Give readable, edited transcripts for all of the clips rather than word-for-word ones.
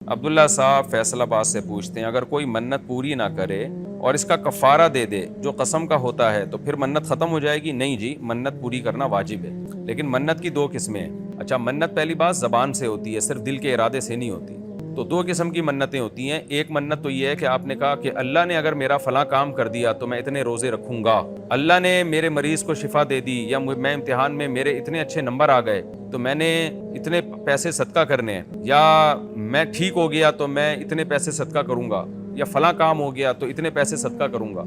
عبداللہ صاحب فیصل آباد سے پوچھتے ہیں اگر کوئی منت پوری نہ کرے اور اس کا کفارہ دے دے جو قسم کا ہوتا ہے تو پھر منت ختم ہو جائے گی؟ نہیں جی، منت پوری کرنا واجب ہے، لیکن منت کی دو قسمیں ہیں۔ اچھا، منت پہلی بات زبان سے ہوتی ہے، صرف دل کے ارادے سے نہیں ہوتی۔ تو دو قسم کی منتیں ہوتی ہیں۔ ایک منت تو یہ ہے کہ آپ نے کہا کہ اللہ نے اگر میرا فلاں کام کر دیا تو میں اتنے روزے رکھوں گا، اللہ نے میرے مریض کو شفا دے دی، یا میں امتحان میں میرے اتنے اچھے نمبر آ گئے تو میں نے اتنے پیسے صدقہ کرنے ہیں، یا میں ٹھیک ہو گیا تو میں اتنے پیسے صدقہ کروں گا، یا فلاں کام ہو گیا تو اتنے پیسے صدقہ کروں گا۔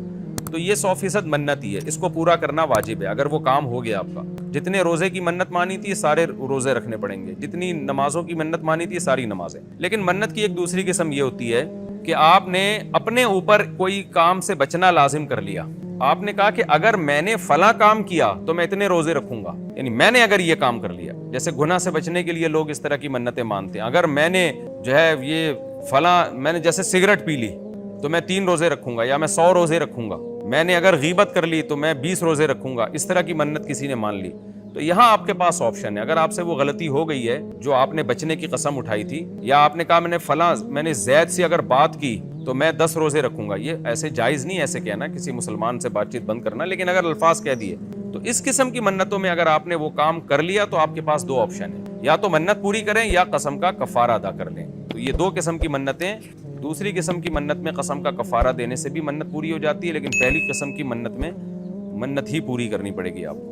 تو یہ 100% منت ہی ہے، اس کو پورا کرنا واجب ہے۔ اگر وہ کام ہو گیا آپ کا، جتنے روزے کی منت مانی تھی سارے روزے رکھنے پڑیں گے، جتنی نمازوں کی منت مانی تھی ساری نمازیں۔ لیکن منت کی ایک دوسری قسم یہ ہوتی ہے کہ آپ نے اپنے اوپر کوئی کام سے بچنا لازم کر لیا۔ آپ نے کہا کہ اگر میں نے فلاں کام کیا تو میں اتنے روزے رکھوں گا، یعنی میں نے اگر یہ کام کر لیا، جیسے گناہ سے بچنے کے لیے لوگ اس طرح کی منتیں مانتے ہیں، اگر میں نے جو ہے یہ فلاں، میں نے جیسے سگریٹ پی لی تو میں 3 روزے رکھوں گا، یا میں 100 روزے رکھوں گا، میں نے اگر غیبت کر لی تو میں 20 روزے رکھوں گا، اس طرح کی منت کسی نے مان لی تو یہاں آپ کے پاس آپشن ہے۔ اگر آپ سے وہ غلطی ہو گئی ہے جو آپ نے بچنے کی قسم اٹھائی تھی، یا آپ نے کہا میں نے زید سے اگر بات کی تو میں 10 روزے رکھوں گا، یہ ایسے جائز نہیں ایسے کہنا کسی مسلمان سے بات چیت بند کرنا، لیکن اگر الفاظ کہہ دیے تو اس قسم کی منتوں میں اگر آپ نے وہ کام کر لیا تو آپ کے پاس 2 آپشن ہیں، یا تو منت پوری کریں یا قسم کا کفارہ ادا کر لیں۔ تو یہ 2 قسم کی منتیں۔ دوسری قسم کی منت میں قسم کا کفارہ دینے سے بھی منت پوری ہو جاتی ہے، لیکن پہلی قسم کی منت میں منت ہی پوری کرنی پڑے گی آپ کو۔